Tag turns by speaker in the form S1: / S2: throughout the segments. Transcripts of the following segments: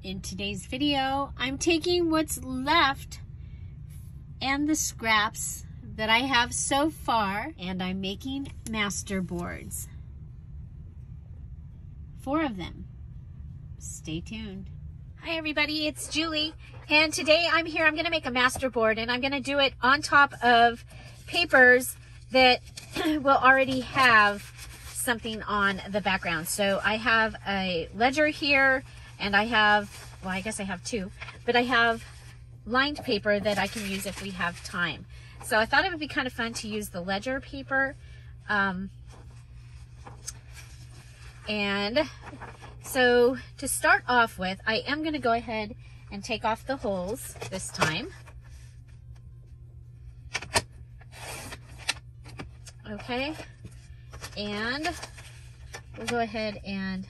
S1: In today's video, I'm taking what's left and the scraps that I have so far, and I'm making master boards. 4 of them. Stay tuned.
S2: Hi everybody, it's Julie, and today I'm going to make a master board, and I'm going to do it on top of papers that will already have something on the background. So I have a ledger here, and I have, well, I guess I have 2, but I have lined paper that I can use if we have time. So I thought it would be kind of fun to use the ledger paper. And so to start off with, I am going to go ahead and take off the holes this time. Okay, and we'll go ahead and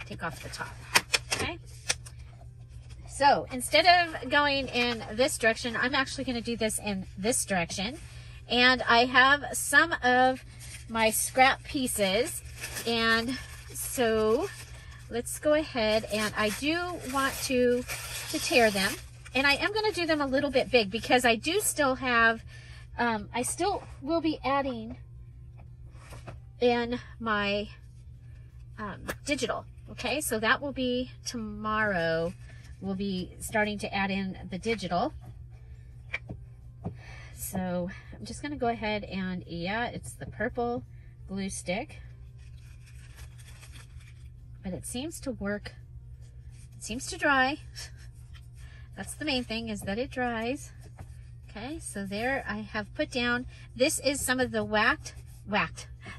S2: take off the top. Okay, so instead of going in this direction, I'm actually going to do this in this direction. And I have some of my scrap pieces, and so let's go ahead, and I do want to tear them, and I am going to do them a little bit big because I do still have, I still will be adding in my digital. Okay, so that will be tomorrow. We'll be starting to add in the digital. So I'm just going to go ahead and, yeah, it's the purple glue stick. But it seems to work. It seems to dry. That's the main thing, is that it dries. Okay, so there I have put down, this is some of the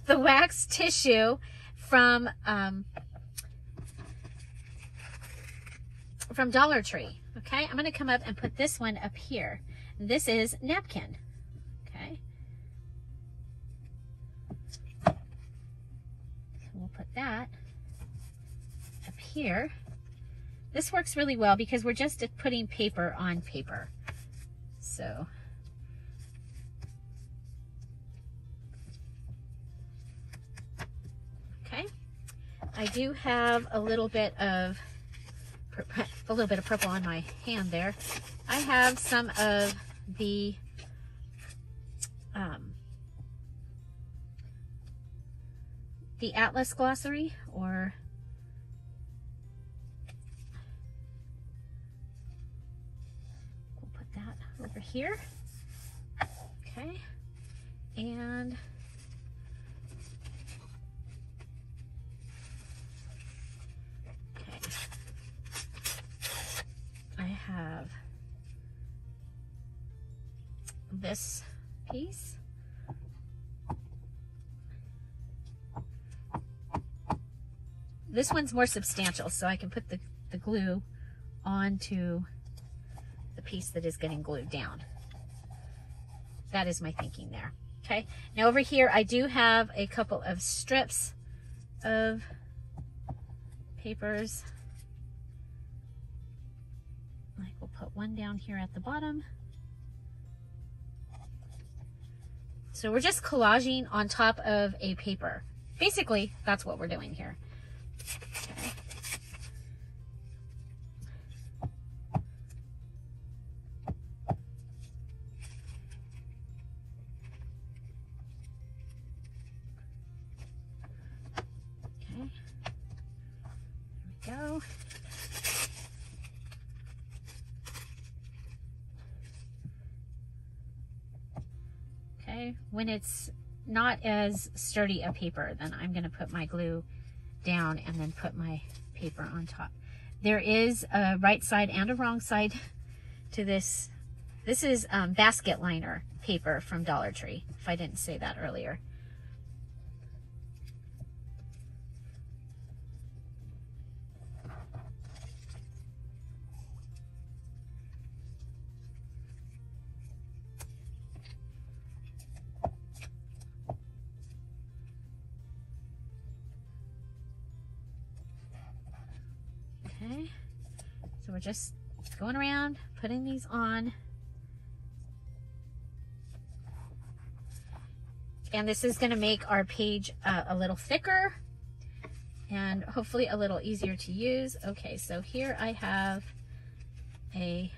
S2: the wax tissue from Dollar Tree. Okay, I'm going to come up and put this one up here. This is napkin. Okay, so we'll put that up here. This works really well because we're just putting paper on paper. So okay, I do have a little bit of purple on my hand there. I have some of the Atlas glossary, or we'll put that over here. Okay, and I have this piece. This one's more substantial, so I can put the glue onto the piece that is getting glued down. That is my thinking there. Okay, now over here I do have a couple of strips of papers. Like, we'll put one down here at the bottom. So we're just collaging on top of a paper. Basically, that's what we're doing here. Okay. Okay. There we go. Okay, when it's not as sturdy a paper, then I'm going to put my glue down and then put my paper on top. There is a right side and a wrong side to this. This is basket liner paper from Dollar Tree, if I didn't say that earlier. Okay, so we're just going around putting these on. And this is going to make our page a little thicker and hopefully a little easier to use. Okay, so here I have a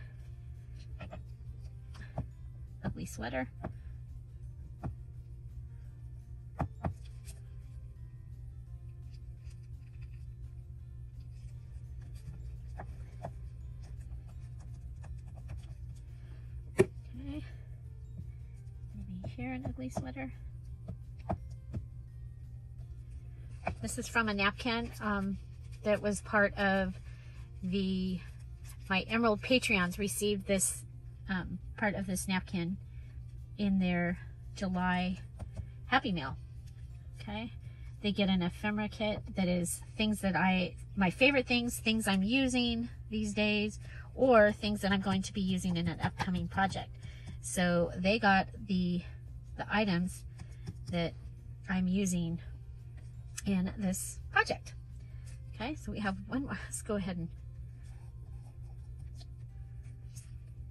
S2: ugly sweater. Okay, maybe here an ugly sweater. This is from a napkin that was part of my Emerald Patreons received this part of this napkin in their July Happy Mail. Okay, they get an ephemera kit that is things that my favorite things I'm using these days, or things that I'm going to be using in an upcoming project. So they got the items that I'm using in this project. Okay, so we have one more. Let's go ahead and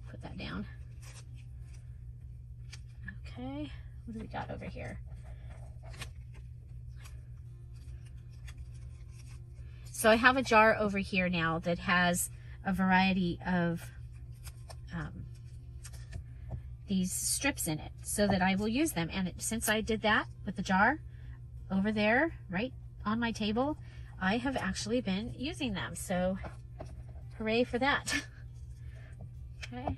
S2: put that down. Okay, what do we got over here? So I have a jar over here now that has a variety of these strips in it so that I will use them. And since I did that with the jar over there, right on my table, I have actually been using them. So hooray for that. Okay.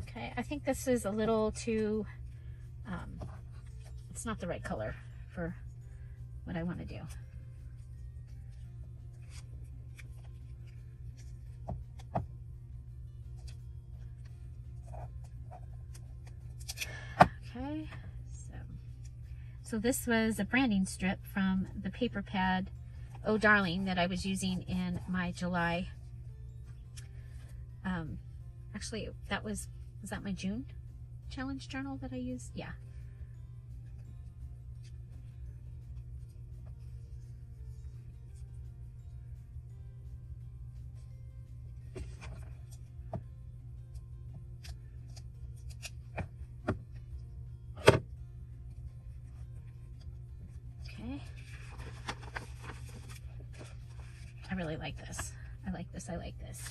S2: Okay, I think this is a little too, it's not the right color for what I want to do. Okay, so this was a branding strip from the paper pad Oh Darling that I was using in my July, actually was that my June challenge journal that I used? Yeah. Okay. I really like this. I like this. I like this.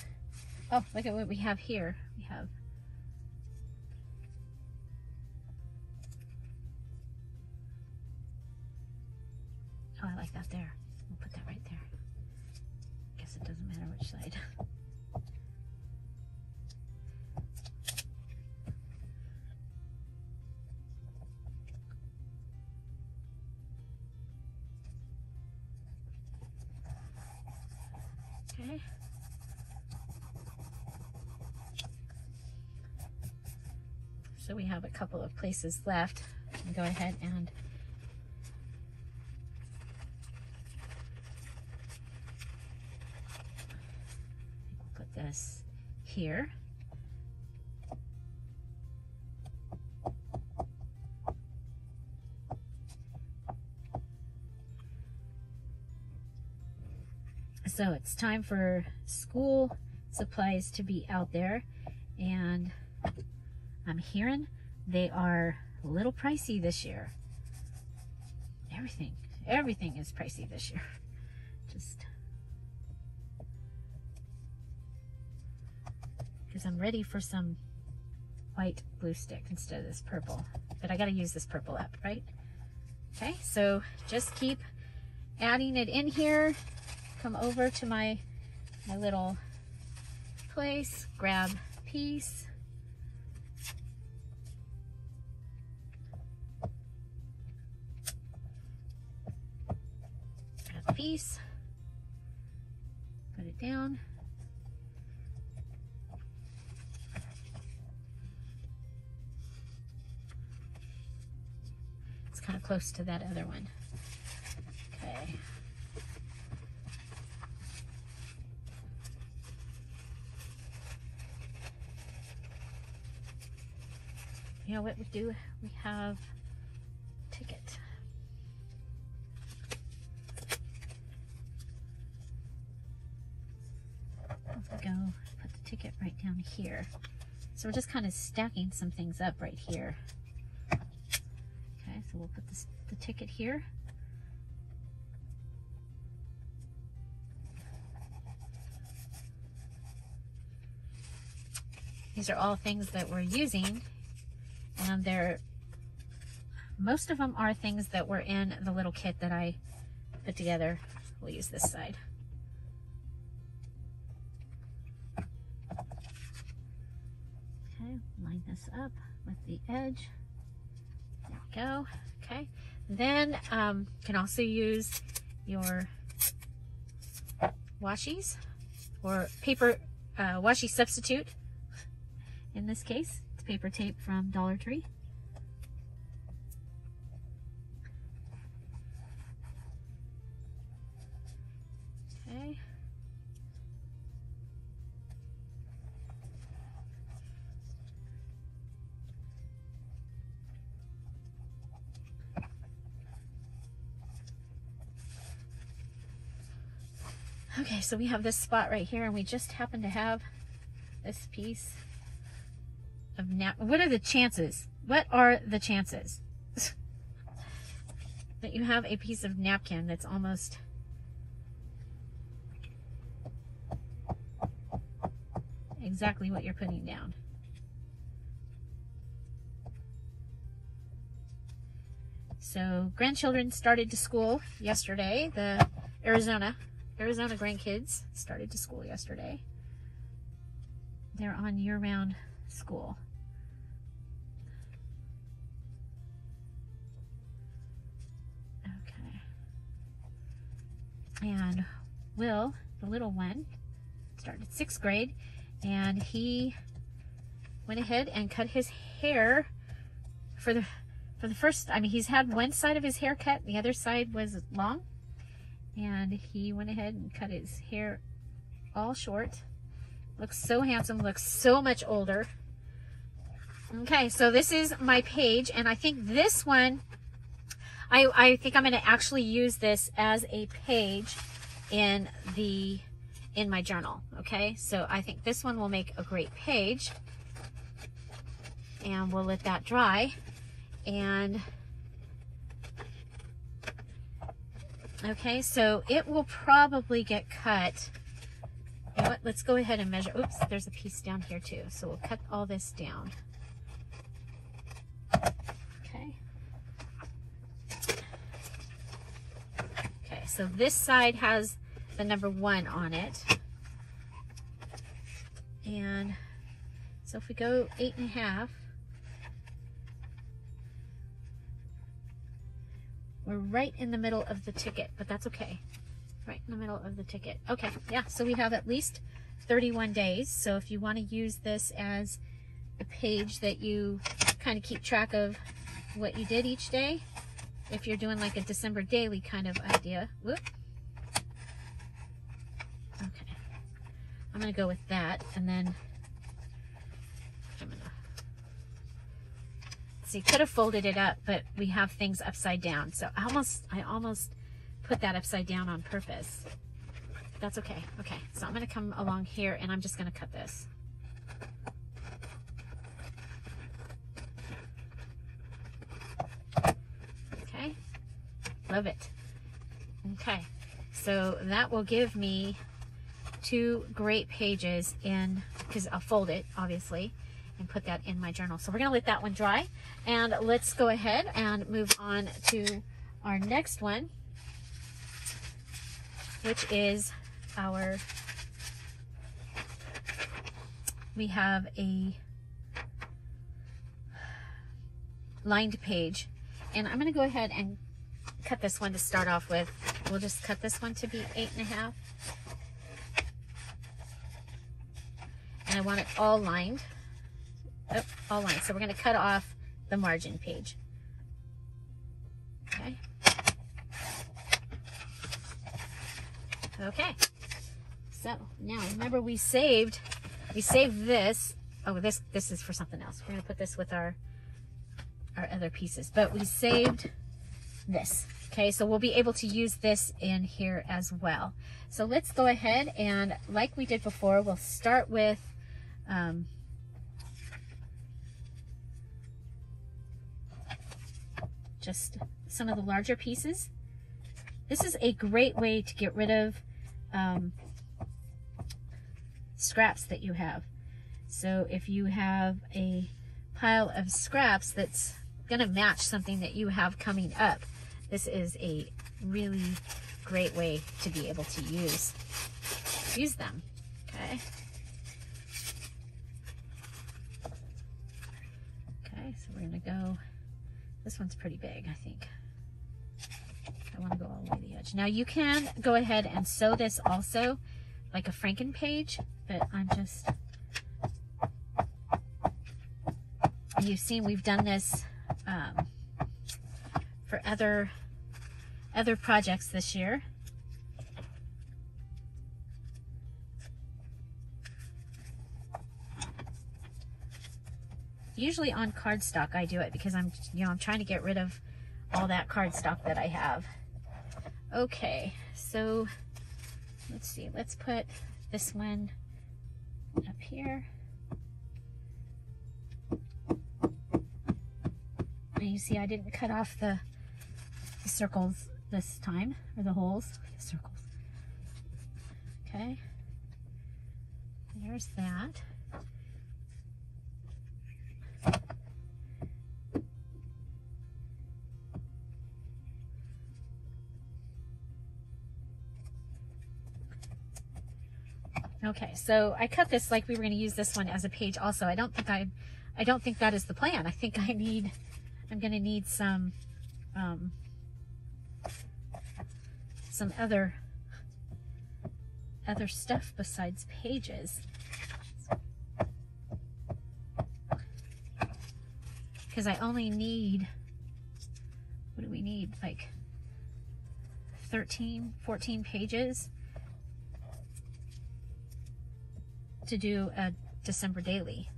S2: Oh, look at what we have here. We have oh, I like that there. We'll put that right there. Guess it doesn't matter which side. Okay. So we have a couple of places left. I'll go ahead and put this here. So it's time for school supplies to be out there, and I'm hearing they are a little pricey this year. Everything is pricey this year. Just because I'm ready for some white glue stick instead of this purple, but I got to use this purple up, right? Okay, so just keep adding it in here. Come over to my little place, grab a piece. Grab a piece. Put it down. It's kind of close to that other one. Okay. You know what we do? We have ticket. ticket right down here. So we're just kind of stacking some things up right here. Okay, so we'll put the ticket here. These are all things that we're using, and most of them are things that were in the little kit that I put together. We'll use this side. Okay, line this up with the edge. There we go. Okay, then you can also use your washies or paper washi substitute. In this case, it's paper tape from Dollar Tree. Okay. Okay, so we have this spot right here, and we just happen to have this piece of what are the chances? What are the chances that you have a piece of napkin that's almost exactly what you're putting down? So grandchildren started to school yesterday. The Arizona grandkids started to school yesterday. They're on year-round school. Okay. And Will, the little one, started 6th grade, and he went ahead and cut his hair for the first, I mean, he's had one side of his hair cut, the other side was long, and he went ahead and cut his hair all short. Looks so handsome, looks so much older. Okay, so this is my page, and I think this one, I think I'm going to actually use this as a page in my journal. Okay, so I think this one will make a great page, and we'll let that dry. And okay, so it will probably get cut. You know what? Let's go ahead and measure. Oops, there's a piece down here too. So we'll cut all this down. Okay. Okay, so this side has the number 1 on it. And so if we go 8.5, we're right in the middle of the ticket, but that's okay. Right in the middle of the ticket. Okay, yeah, so we have at least 31 days. So if you want to use this as a page that you kind of keep track of what you did each day, if you're doing like a December daily kind of idea. Whoop. Okay, I'm going to go with that, and then I'm going to see, could have folded it up, but we have things upside down. So I almost put that upside down on purpose. That's okay. Okay, so I'm going to come along here, and I'm just going to cut this. Okay, love it. Okay, so that will give me 2 great pages in, because I'll fold it, obviously, and put that in my journal. So we're going to let that one dry, and let's go ahead and move on to our next one, which is we have a lined page, and I'm going to go ahead and cut this one to start off with. We'll just cut this one to be 8.5, and I want it all lined. Oh, all lined. So we're going to cut off the margin page. Okay. Okay, so now remember we saved this. Oh, this is for something else. We're gonna put this with our other pieces, but we saved this. Okay, so we'll be able to use this in here as well. So let's go ahead, and like we did before, we'll start with just some of the larger pieces. This is a great way to get rid of scraps that you have. So if you have a pile of scraps that's going to match something that you have coming up, this is a really great way to be able to use them. Okay. Okay, so we're going to go, this one's pretty big, I think. I want to go all the way to the edge. Now you can go ahead and sew this also like a Franken page, but I'm just, you've seen we've done this for other projects this year. Usually on cardstock I do it because I'm trying to get rid of all that cardstock that I have. Okay, so let's see, let's put this one up here. And you see I didn't cut off the circles this time, or the holes, the circles. Okay, there's that. Okay, so I cut this like we were going to use this one as a page also. I don't think that is the plan. I think I'm going to need some other stuff besides pages. Because I only need, what do we need? Like 13, 14 pages to do a December daily.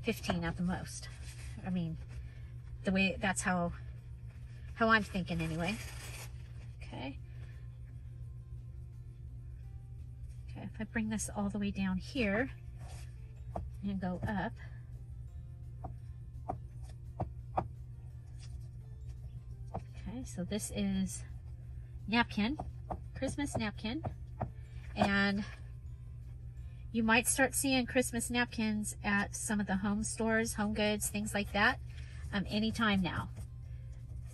S2: 15 at the most. I mean, the way, that's how I'm thinking anyway. Okay. Okay, if I bring this all the way down here and go up, okay, so this is napkin, Christmas napkin, and you might start seeing Christmas napkins at some of the home stores, Home Goods, things like that, anytime now.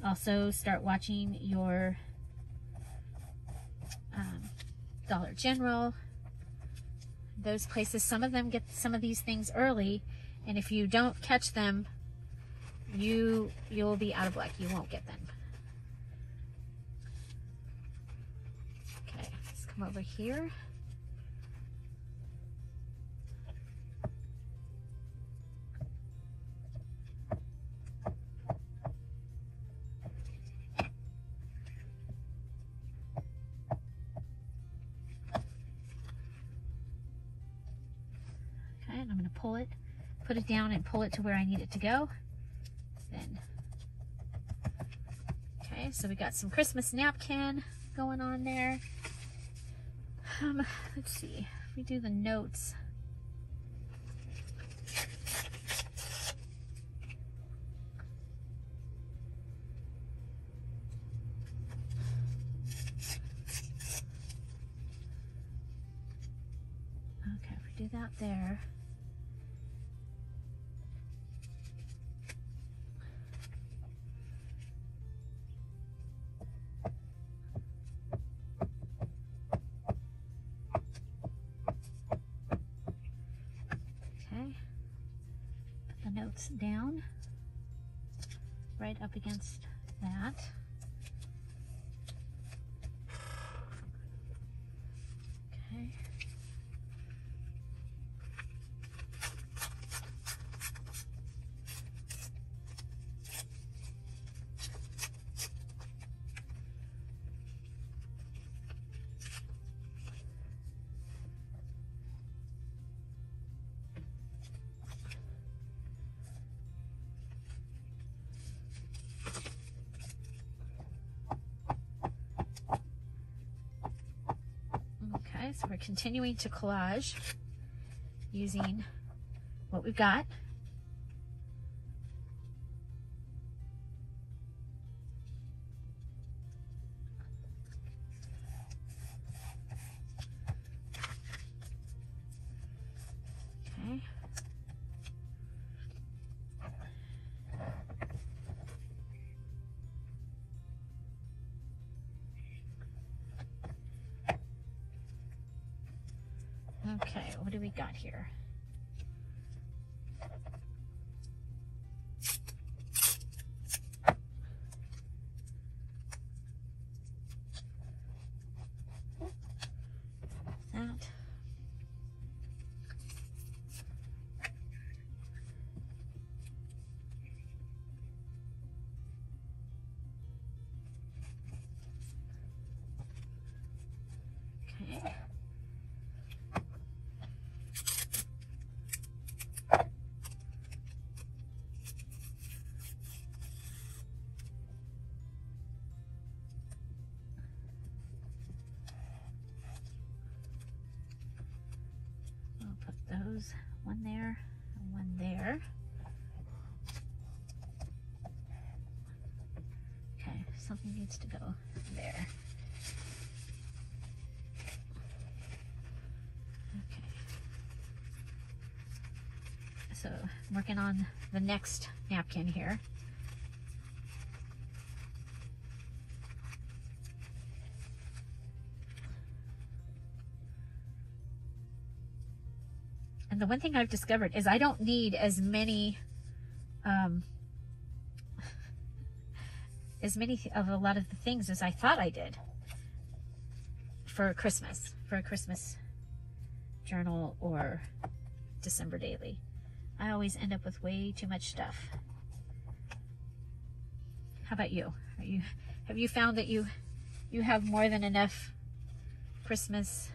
S2: Also start watching your Dollar General, those places. Some of them get some of these things early, and if you don't catch them, you'll be out of luck. You won't get them. Okay, let's come over here. And I'm going to pull it, put it down and pull it to where I need it to go. Then, okay, so we got some Christmas napkin going on there. Let's see, if we do the notes. Okay, if we do that there. Notes down right up against that. Okay. So we're continuing to collage, using what we've got. Okay. Okay, what do we got here? That. Okay. We'll put those, one there and one there. Okay, something needs to go there. Okay. So I'm working on the next napkin here. And the one thing I've discovered is I don't need as many of a lot of the things as I thought I did for a Christmas journal or December daily. I always end up with way too much stuff. How about you? Have you found that you have more than enough Christmas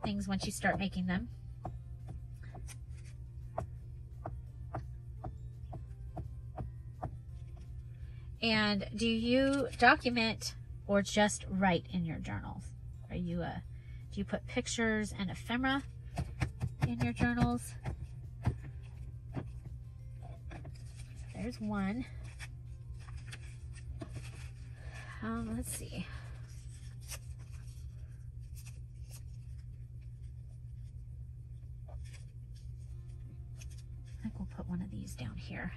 S2: things once you start making them? And do you document or just write in your journals? Do you put pictures and ephemera in your journals? There's one. Let's see. I think we'll put one of these down here.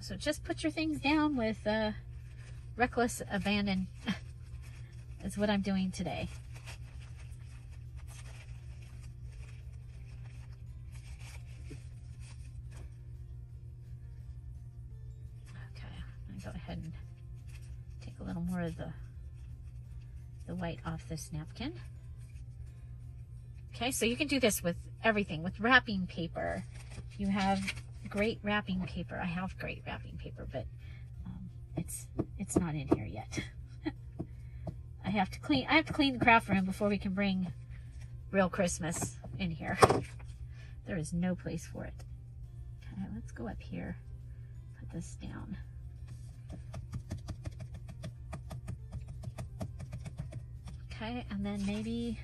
S2: So just put your things down with reckless abandon. Is what I'm doing today. Okay, I'm gonna go ahead and take a little more of the white off this napkin. Okay, so you can do this with everything, with wrapping paper. You have great wrapping paper. I have great wrapping paper, but it's not in here yet. I have to clean the craft room before we can bring real Christmas in here. There is no place for it. Okay, let's go up here. Put this down. Okay, and then maybe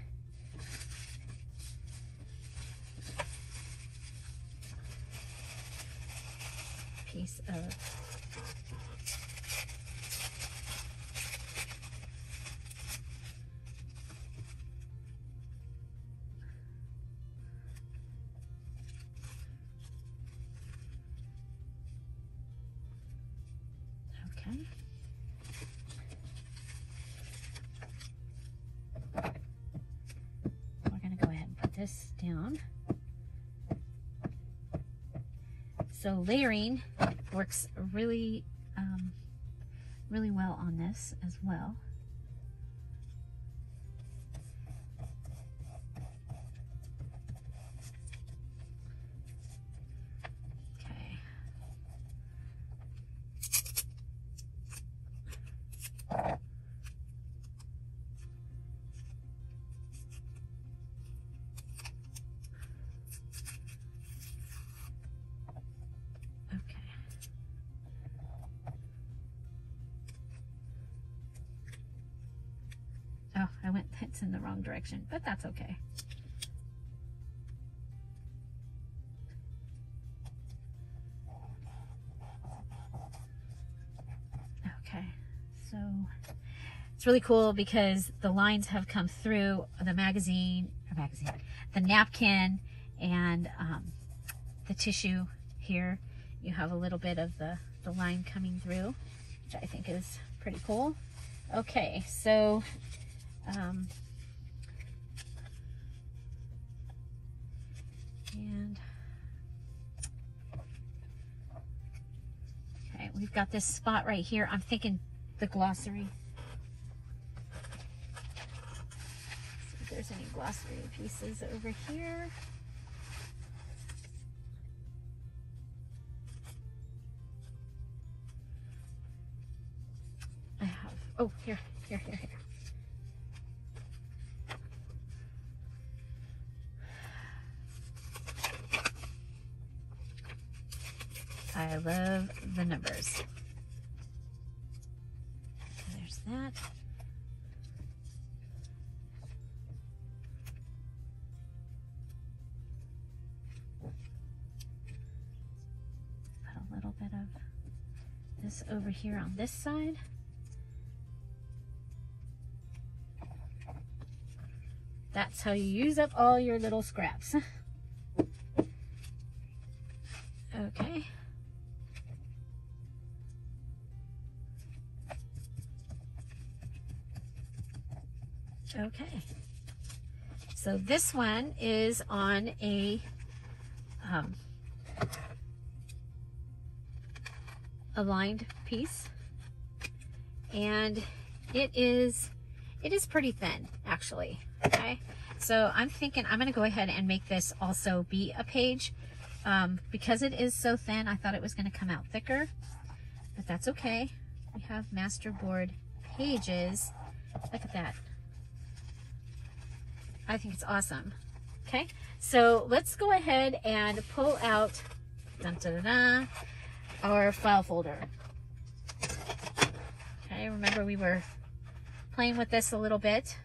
S2: a piece of okay. We're going to go ahead and put this down. So layering works really, really well on this as well. Okay. Okay. It's in the wrong direction, but that's okay. Okay, so it's really cool because the lines have come through the the napkin, and the tissue here. You have a little bit of the line coming through, which I think is pretty cool. Okay, so okay, we've got this spot right here. I'm thinking the glossary. See if there's any glossary pieces over here. I have, oh, here. I love the numbers. There's that. Put a little bit of this over here on this side. That's how you use up all your little scraps. Okay. Okay. So this one is on a lined piece, and it is pretty thin, actually. Okay, so I'm thinking I'm going to go ahead and make this also be a page. Because it is so thin, I thought it was going to come out thicker, but that's okay. We have masterboard pages. Look at that. I think it's awesome. Okay, so let's go ahead and pull out our file folder. Okay, remember we were playing with this a little bit,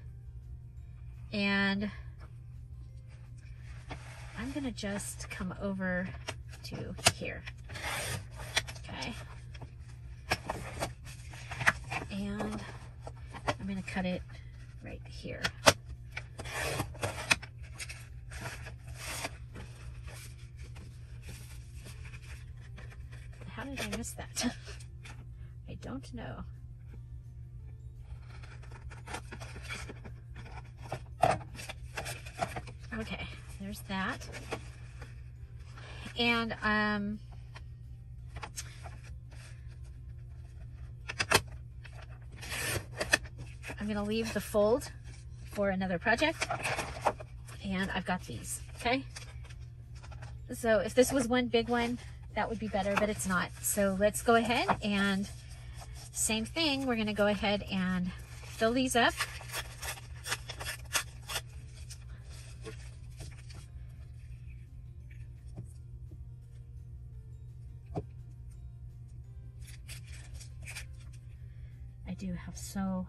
S2: and I'm gonna just come over to here. Okay, and I'm gonna cut it right here. How did I miss that? I don't know. Okay, there's that. And I'm going to leave the fold for another project, and I've got these. Okay, so if this was one big one, that would be better, but it's not. So let's go ahead and same thing. We're going to go ahead and fill these up. I do have so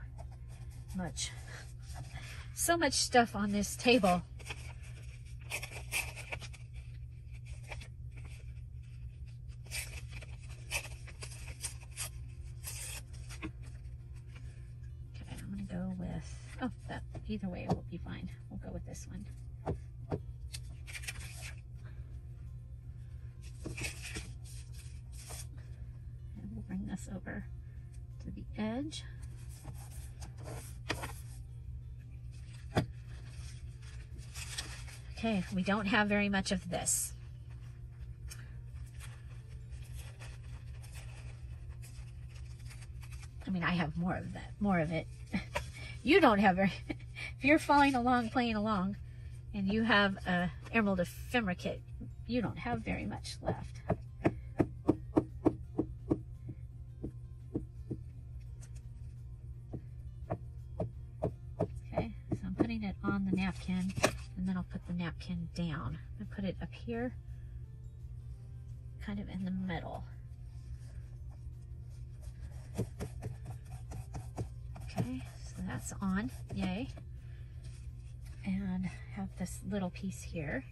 S2: much stuff on this table. Okay, I'm gonna go with, oh, that either way will be fine. We'll go with this one. And we'll bring this over to the edge. Okay, we don't have very much of this. I mean, I have more of it. You don't have very, if you're following along, playing along, and you have a Emerald Ephemera kit, you don't have very much left. Okay, so I'm putting it on the napkin, and then I'll put the napkin down. I put it up here, kind of in the middle. Okay, so that's on, yay. and have this little piece here.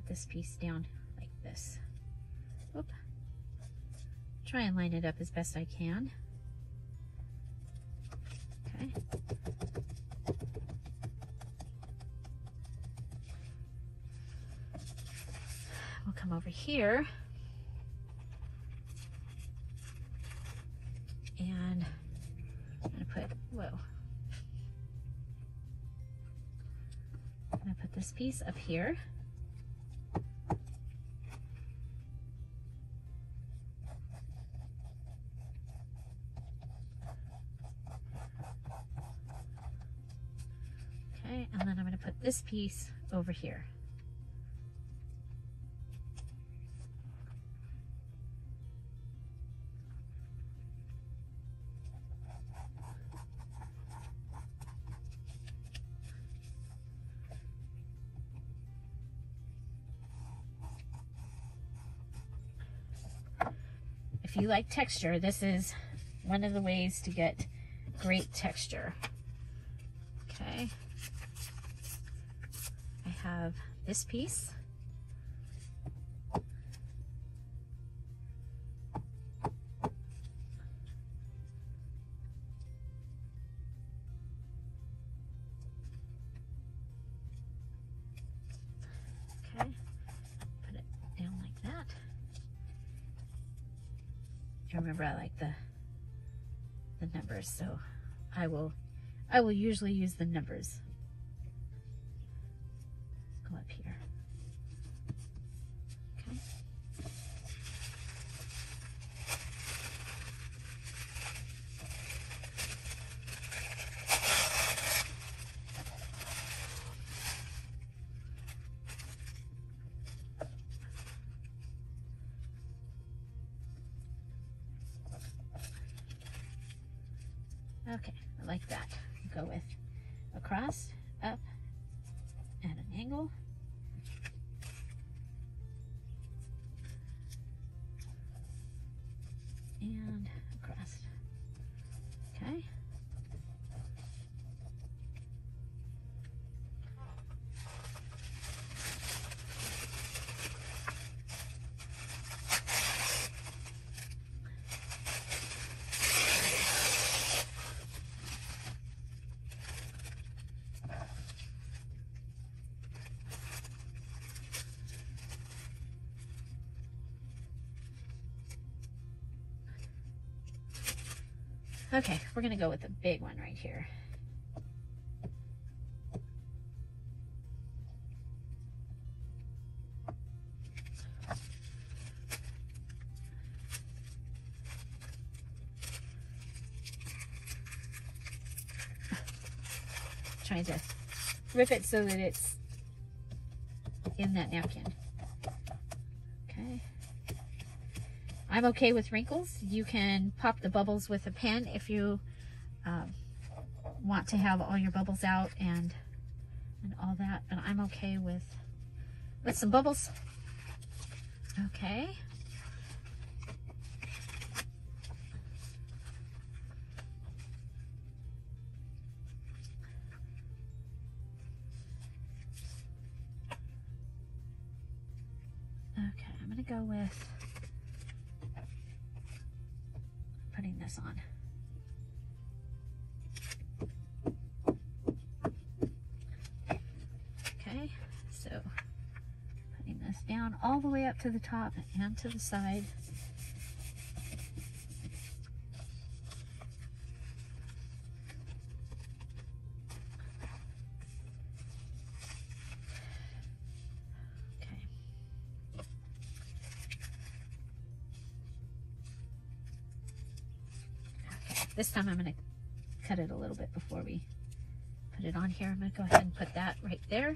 S2: This piece down like this. Oop. Try and line it up as best I can. Okay. We'll come over here and I'm gonna put, whoa. I'm gonna put this piece up here. Okay, and then I'm going to put this piece over here. If you like texture, this is one of the ways to get great texture. Okay. I have this piece. Okay, put it down like that. You remember I like the numbers, so I will usually use the numbers. Go up here. Okay. Okay, I like that. Go with across, up, at an angle. And across. Okay. Okay, we're gonna go with the big one right here. Trying to rip it so that it's in that napkin. Okay. I'm okay with wrinkles. You can pop the bubbles with a pen if you want to have all your bubbles out and all that, but I'm okay with some bubbles. Okay. Okay, I'm gonna go with putting this on. Okay, so putting this down all the way up to the top and to the side. This time I'm going to cut it a little bit before we put it on here. I'm going to go ahead and put that right there.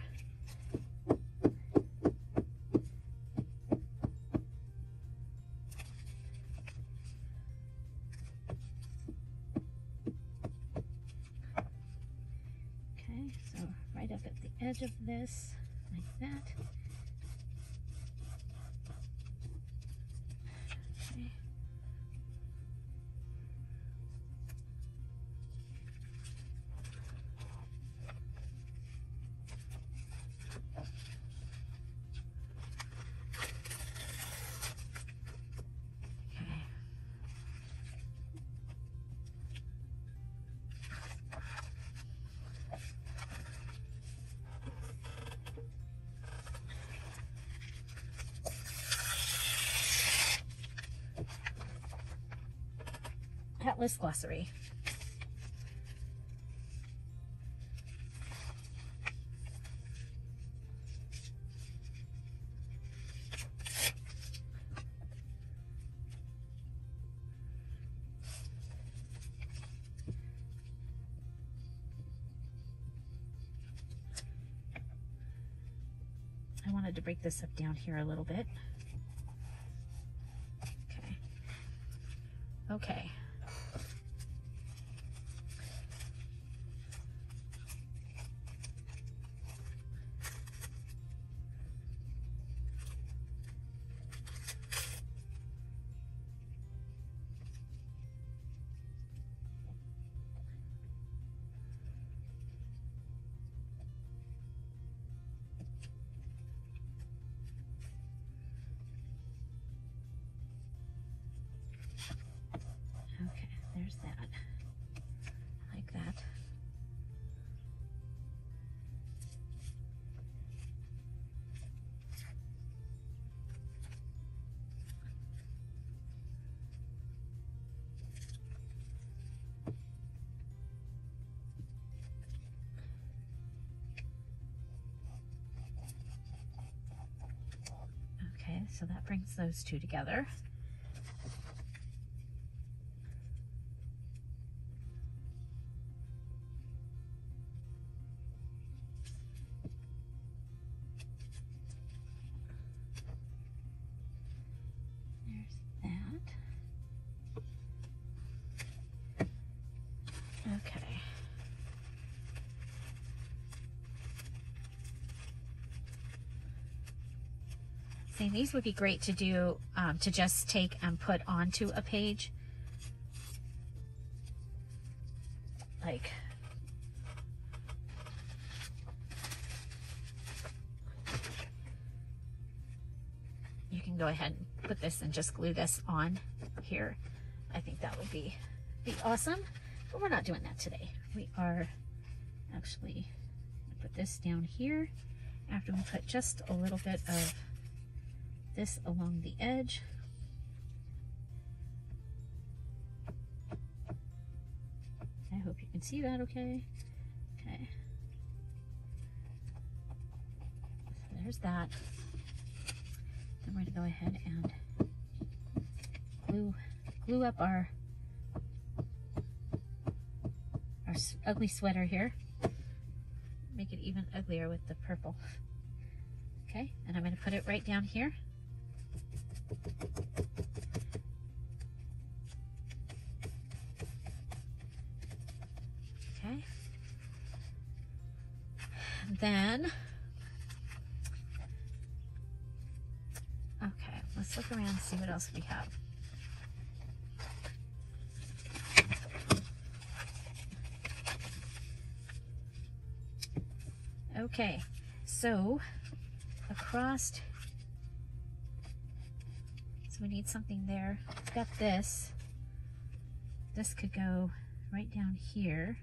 S2: Okay, so right up at the edge of this like that. Okay. Atlas glossary. I wanted to break this up down here a little bit. Okay. Okay. Okay, there's that. Like that. Okay, so that brings those two together. Okay. See, these would be great to do, to just take and put onto a page. Like, you can go ahead and put this and just glue this on here. I think that would be awesome, but we're not doing that today. We are actually gonna put this down here after we put just a little bit of this along the edge. I hope you can see that okay. Okay. So there's that. Then we're going to go ahead and glue up our ugly sweater here. Make it even uglier with the purple. Okay, and I'm going to put it right down here. Okay. Then, okay, let's look around and see what else we have. Okay, so across, so we need something there. We've got this. This could go right down here.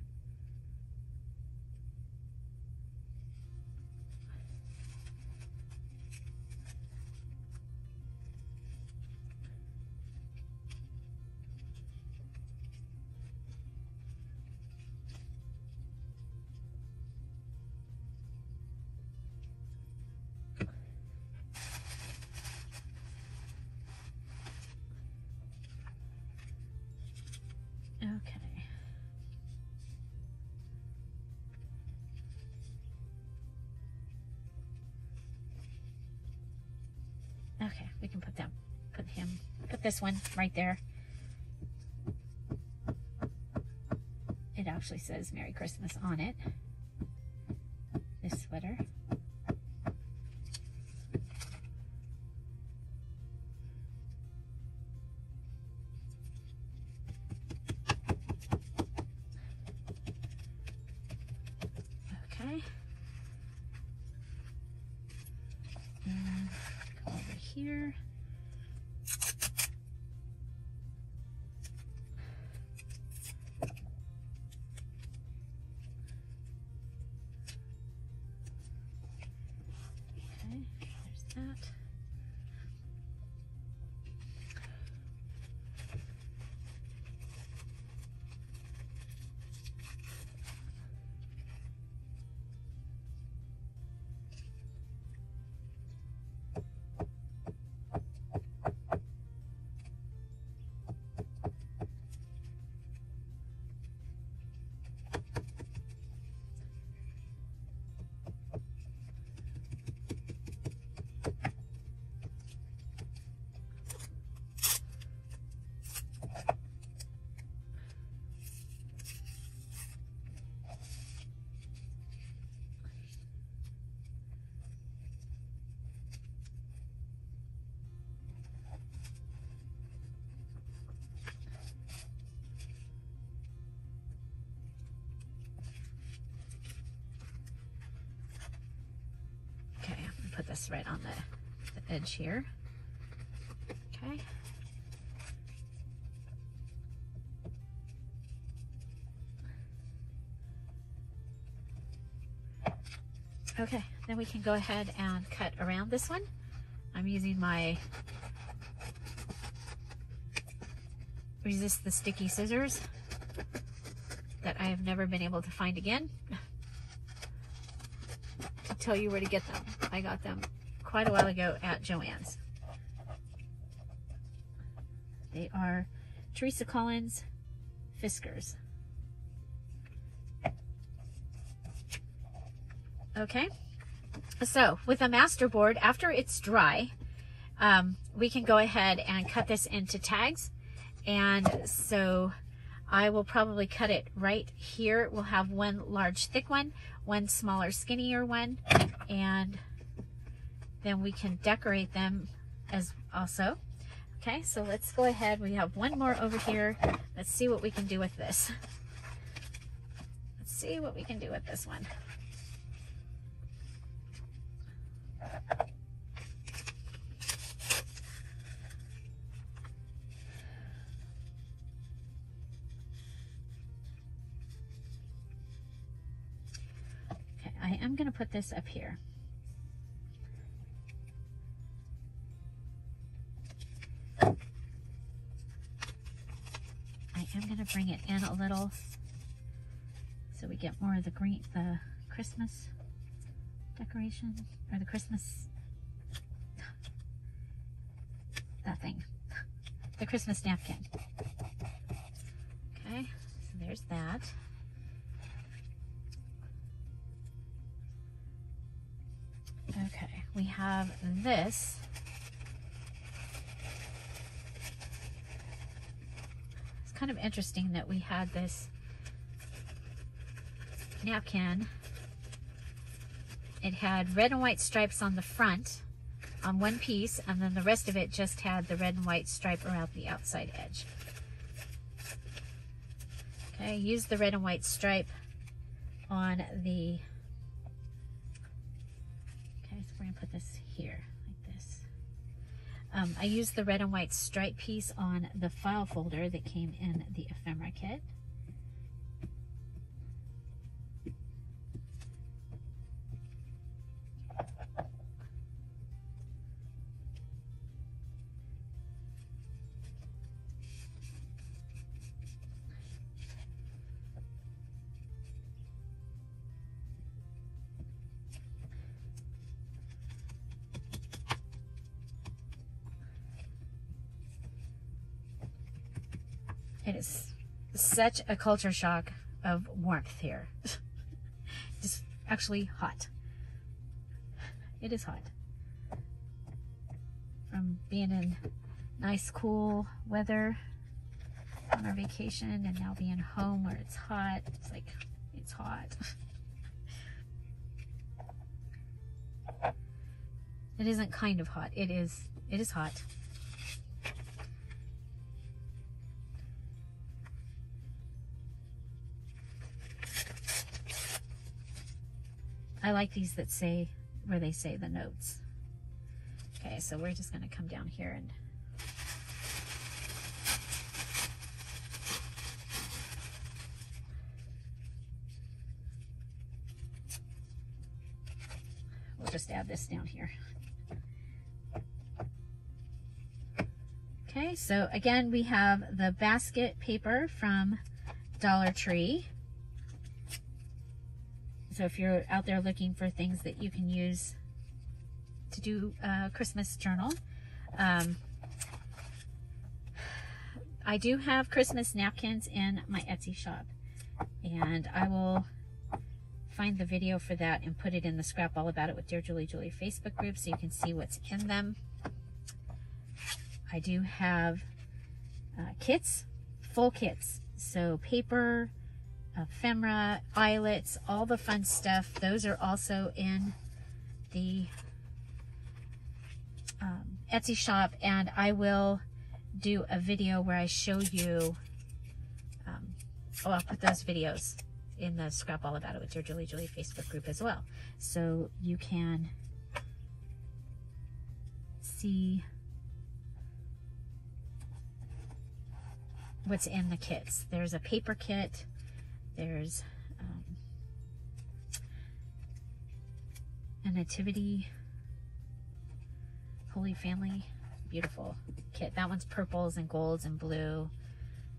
S2: Okay. Okay, we can put this one right there. It actually says Merry Christmas on it. This splitter. Okay. And go over here. Okay, there's that. Put this right on the edge here. Okay. Okay, then we can go ahead and cut around this one. I'm using my Resist the Sticky scissors that I have never been able to find again. I'll tell you where to get them. I got them quite a while ago at Joann's. They are Teresa Collins Fiskars. Okay, so with a master board, after it's dry, we can go ahead and cut this into tags. And so I will probably cut it right here. We'll have one large thick one, one smaller skinnier one, and then we can decorate them as also. Okay, so let's go ahead. We have one more over here. Let's see what we can do with this. Let's see what we can do with this one. Okay, I am going to put this up here. I am going to bring it in a little so we get more of the green, the Christmas decoration, or the Christmas, that thing, the Christmas napkin. Okay, so there's that. Okay, we have this. It's kind of interesting that we had this napkin. It had red and white stripes on the front on one piece, and then the rest of it just had the red and white stripe around the outside edge. Okay, use the red and white stripe on the, okay, so we're gonna put this here like this. I used the red and white stripe piece on the file folder that came in the ephemera kit. It is such a culture shock of warmth here. Just actually hot. It is hot. From being in nice cool weather on our vacation and now being home where it's hot. It's like, it's hot. It isn't kind of hot. It is hot. I like these that say, where they say the notes. Okay, so we're just going to come down here and we'll just add this down here. Okay, so again, we have the basket paper from Dollar Tree. So if you're out there looking for things that you can use to do a Christmas journal, I do have Christmas napkins in my Etsy shop, and I will find the video for that and put it in the Scrap All About It with Dear Julie Facebook group so you can see what's in them. I do have kits, full kits, so paper, ephemera, eyelets, all the fun stuff. Those are also in the Etsy shop, and I will do a video where I show you, I'll put those videos in the Scrap All About It with Dear Julie Facebook group as well, so you can see what's in the kits. There's a paper kit. There's a nativity, Holy Family, beautiful kit. That one's purples and golds and blue.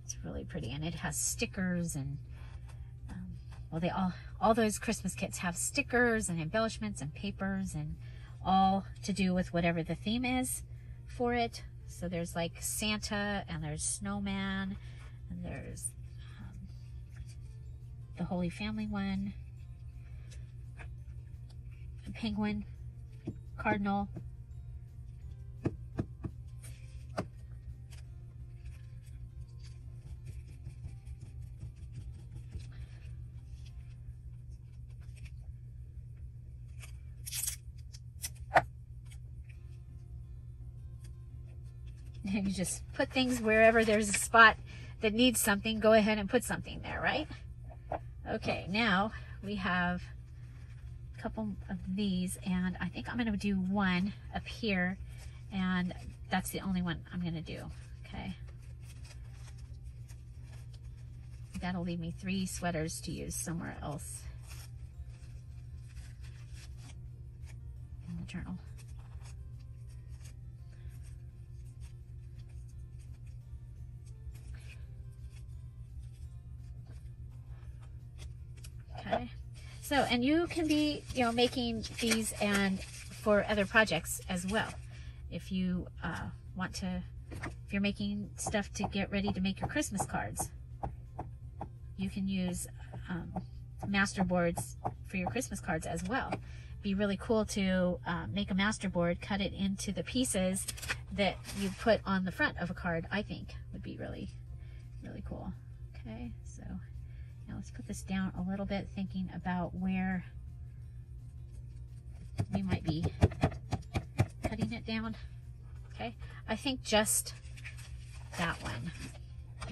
S2: It's really pretty, and it has stickers and well, they all those Christmas kits have stickers and embellishments and papers, and all to do with whatever the theme is for it. So there's like Santa, and there's Snowman, and there's the Holy Family one, a penguin, cardinal, you just put things wherever there's a spot that needs something, go ahead and put something there, right? Okay, now we have a couple of these, and I think I'm going to do one up here, and that's the only one I'm going to do, okay? That'll leave me 3 sweaters to use somewhere else in the journal. Okay, so, and you can be, you know, making these and for other projects as well. If you want to, if you're making stuff to get ready to make your Christmas cards, you can use master boards for your Christmas cards as well. Be really cool to make a master board, cut it into the pieces that you put on the front of a card. I think would be really, really cool. Okay, so now let's put this down a little bit, thinking about where we might be cutting it down. Okay, I think just that one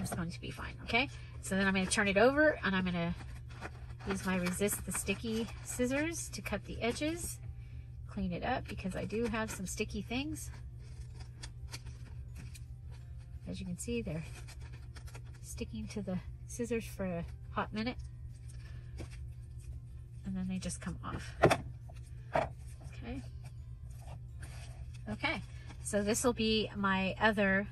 S2: is going to be fine. Okay, so then I'm going to turn it over, and I'm going to use my Resist the Sticky scissors to cut the edges, clean it up, because I do have some sticky things. As you can see, they're sticking to the scissors for a hot minute, and then they just come off. Okay. Okay, so this will be my other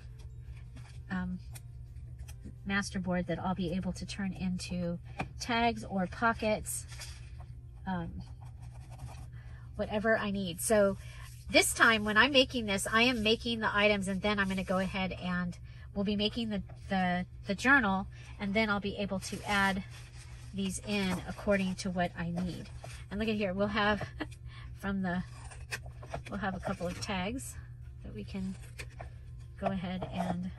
S2: master board that I'll be able to turn into tags or pockets, whatever I need. So this time when I'm making this, I am making the items, and then I'm going to go ahead and we'll be making the journal, and then I'll be able to add these in according to what I need. And look at here, we'll have we'll have a couple of tags that we can go ahead and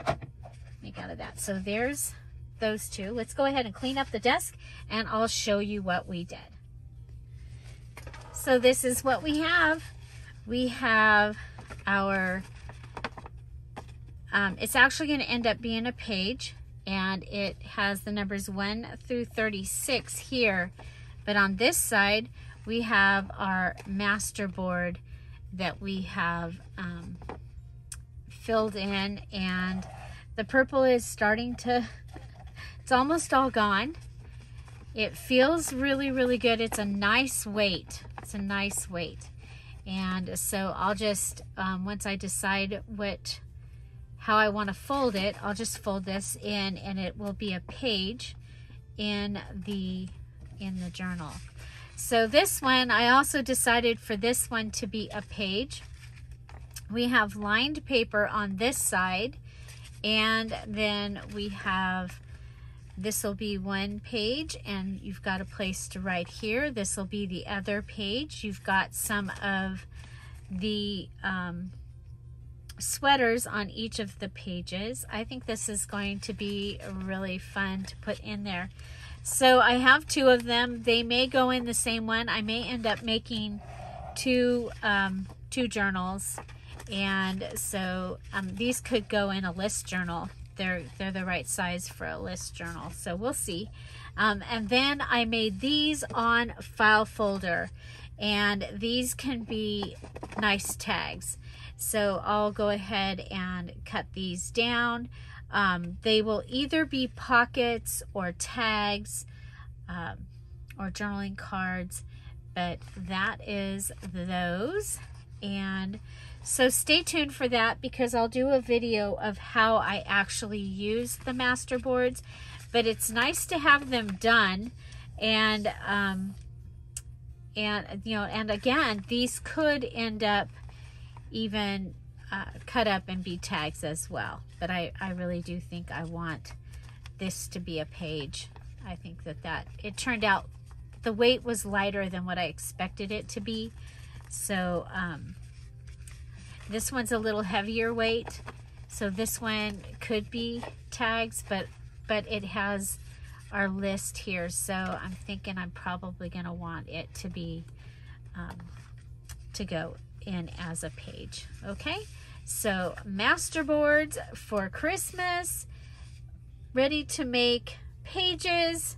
S2: make out of that. So there's those two. Let's go ahead and clean up the desk, and I'll show you what we did. So this is what we have. we have our, it's actually going to end up being a page, and it has the numbers 1 through 36 here. But on this side, we have our master board that we have filled in, and the purple is starting to, it's almost all gone. It feels really, really good. It's a nice weight. It's a nice weight. And so I'll just, once I decide how I want to fold it, I'll just fold this in, and it will be a page in the journal. So this one, I also decided for this one to be a page. We have lined paper on this side, and then we have, this will be one page, and you've got a place to write here. This will be the other page. You've got some of the sweaters on each of the pages. I think this is going to be really fun to put in there. So I have 2 of them. They may go in the same one. I may end up making two journals. And so these could go in a list journal. They're the right size for a list journal. So we'll see. And then I made these on file folder. And these can be nice tags. So I'll go ahead and cut these down. They will either be pockets or tags or journaling cards, but that is those. And so stay tuned for that, because I'll do a video of how I actually use the master boards. But it's nice to have them done, and you know, and again, these could end up even cut up and be tags as well. But I really do think I want this to be a page. I think that it turned out, the weight was lighter than what I expected it to be. So this one's a little heavier weight. So this one could be tags, but it has our list here. So I'm thinking I'm probably going to want it to be, to go in as a page. Okay, so master boards for Christmas, ready to make pages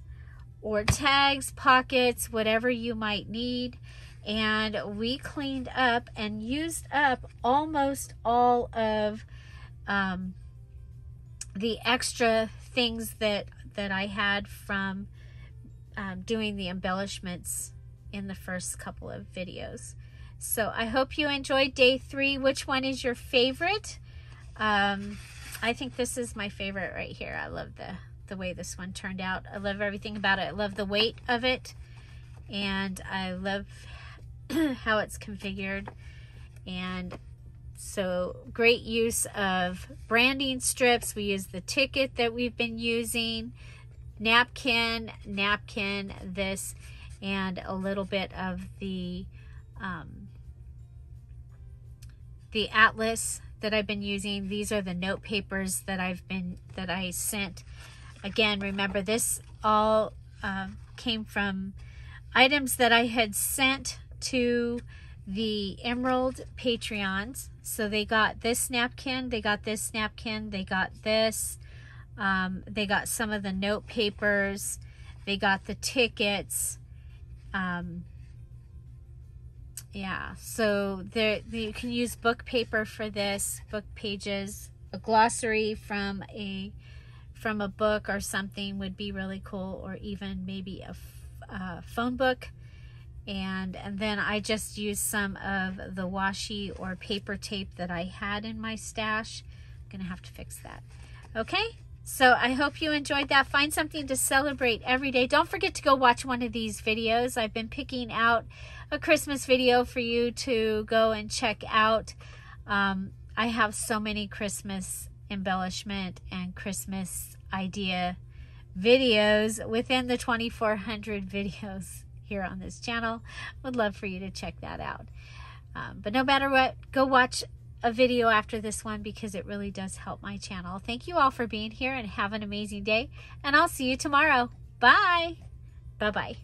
S2: or tags, pockets, whatever you might need. And we cleaned up and used up almost all of the extra things that I had from doing the embellishments in the first couple of videos. So I hope you enjoyed day 3. Which one is your favorite? I think this is my favorite right here. I love the way this one turned out. I love everything about it. I love the weight of it, and I love how it's configured. And so great use of branding strips. We use the ticket that we've been using, napkin, this, and a little bit of the atlas that I've been using. These are the note papers that I sent. Again, remember, this all came from items that I had sent to the Emerald Patreons. So they got this napkin, they got this napkin, they got this, they got some of the note papers, they got the tickets. Yeah, so there you can use book paper for this, book pages, a glossary from a book or something would be really cool, or even maybe a phone book. And then I just used some of the washi or paper tape that I had in my stash. I'm gonna have to fix that. Okay, so I hope you enjoyed that. Find something to celebrate every day. Don't forget to go watch one of these videos. I've been picking out a Christmas video for you to go and check out. I have so many Christmas embellishment and Christmas idea videos within the 2,400 videos here on this channel. Would love for you to check that out. But no matter what, go watch a video after this one, because it really does help my channel. Thank you all for being here, and have an amazing day, and I'll see you tomorrow. Bye. Bye-bye.